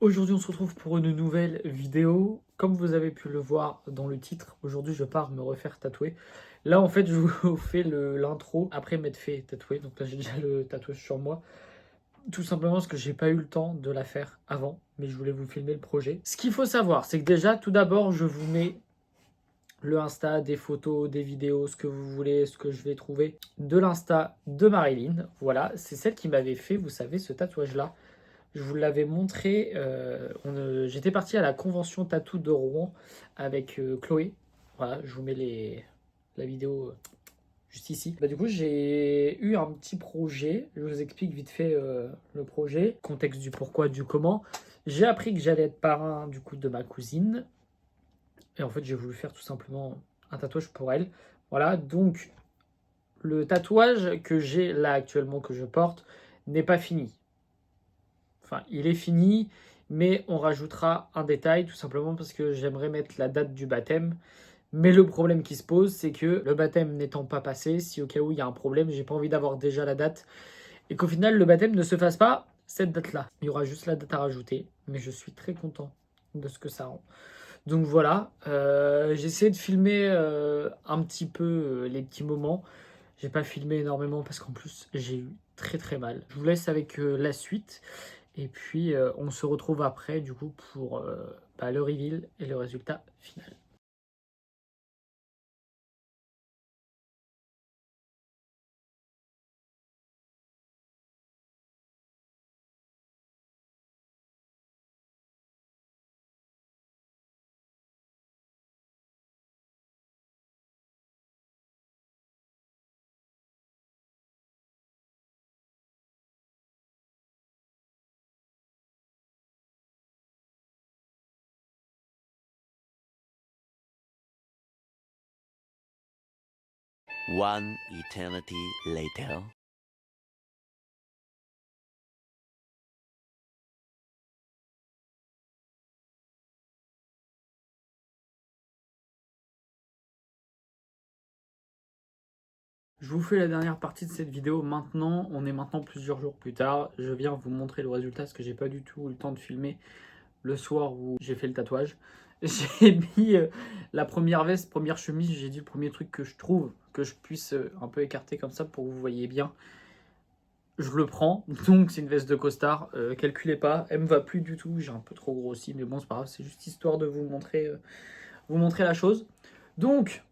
Aujourd'hui, on se retrouve pour une nouvelle vidéo. Comme vous avez pu le voir dans le titre, aujourd'hui, je pars me refaire tatouer. Là, en fait, je vous fais l'intro après m'être fait tatouer. Donc là, j'ai déjà le tatouage sur moi. Tout simplement parce que j'ai pas eu le temps de la faire avant, mais je voulais vous filmer le projet. Ce qu'il faut savoir, c'est que déjà, tout d'abord, je vous mets le Insta, des photos, des vidéos, ce que vous voulez, ce que je vais trouver de l'Insta de Marilyn. Voilà, c'est celle qui m'avait fait, vous savez, ce tatouage-là. Je vous l'avais montré. J'étais parti à la convention tattoo de Rouen avec Chloé. Voilà, je vous mets la vidéo juste ici. Du coup, j'ai eu un petit projet. Je vous explique vite fait le projet, contexte du pourquoi, du comment. J'ai appris que j'allais être parrain du coup de ma cousine. Et en fait, j'ai voulu faire tout simplement un tatouage pour elle. Voilà, donc le tatouage que j'ai là actuellement, que je porte, n'est pas fini. Enfin, il est fini, mais on rajoutera un détail, tout simplement parce que j'aimerais mettre la date du baptême. Mais le problème qui se pose, c'est que le baptême n'étant pas passé, si au cas où il y a un problème, j'ai pas envie d'avoir déjà la date, et qu'au final, le baptême ne se fasse pas cette date-là. Il y aura juste la date à rajouter, mais je suis très content de ce que ça rend. Donc voilà, j'ai essayé de filmer un petit peu les petits moments. J'ai pas filmé énormément parce qu'en plus, j'ai eu très très mal. Je vous laisse avec la suite. Et puis, on se retrouve après, du coup, pour le reveal et le résultat final. One eternity later. Je vous fais la dernière partie de cette vidéo maintenant. On est maintenant plusieurs jours plus tard. Je viens vous montrer le résultat parce que j'ai pas du tout eu le temps de filmer le soir où j'ai fait le tatouage. J'ai mis la première veste, première chemise. J'ai dit le premier truc que je trouve, que je puisse un peu écarter comme ça pour que vous voyez bien. Je le prends, donc c'est une veste de costard, calculez pas, elle me va plus du tout, j'ai un peu trop grossi, mais bon c'est pas grave, c'est juste histoire de vous montrer la chose. Donc,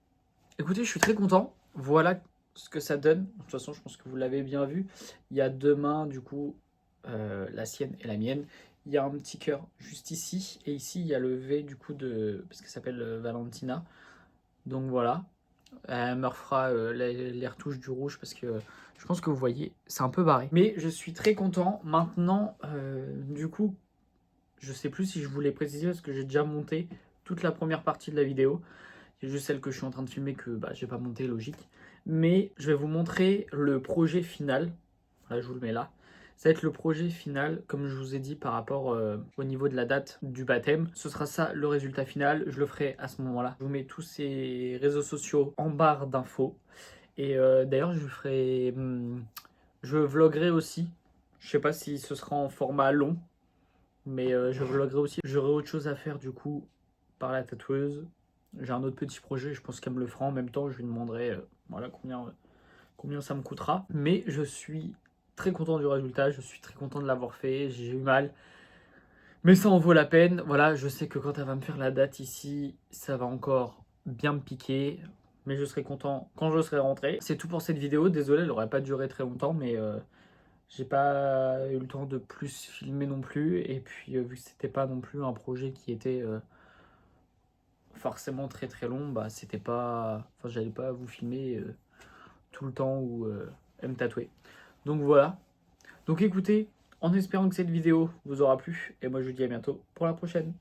écoutez, je suis très content, voilà ce que ça donne. De toute façon, je pense que vous l'avez bien vu, il y a deux mains, du coup, la sienne et la mienne. Il y a un petit cœur juste ici, et ici il y a le V du coup parce qu'elle s'appelle Valentina. Donc voilà, elle me refera les retouches du rouge parce que je pense que vous voyez, c'est un peu barré. Mais je suis très content. Maintenant, du coup, je sais plus si je voulais préciser parce que j'ai déjà monté toute la première partie de la vidéo. C'est juste celle que je suis en train de filmer que j'ai pas monté, logique. Mais je vais vous montrer le projet final. Là, je vous le mets là. Ça va être le projet final, comme je vous ai dit, par rapport au niveau de la date du baptême. Ce sera ça le résultat final. Je le ferai à ce moment-là. Je vous mets tous ces réseaux sociaux en barre d'infos. Et d'ailleurs, je vloguerai aussi. Je sais pas si ce sera en format long, mais je vloguerai aussi. J'aurai autre chose à faire du coup par la tatoueuse. J'ai un autre petit projet, je pense qu'elle me le fera en même temps. Je lui demanderai voilà, combien ça me coûtera. Mais je suis très content du résultat, je suis très content de l'avoir fait. J'ai eu mal, mais ça en vaut la peine. Voilà, je sais que quand elle va me faire la date ici, ça va encore bien me piquer. Mais je serai content quand je serai rentré. C'est tout pour cette vidéo. Désolé, elle n'aurait pas duré très longtemps, mais j'ai pas eu le temps de plus filmer non plus. Et puis, vu que c'était pas non plus un projet qui était forcément très très long, c'était pas. Enfin, j'allais pas vous filmer tout le temps où elle me tatouait. Donc voilà. Donc écoutez, en espérant que cette vidéo vous aura plu, et moi je vous dis à bientôt pour la prochaine.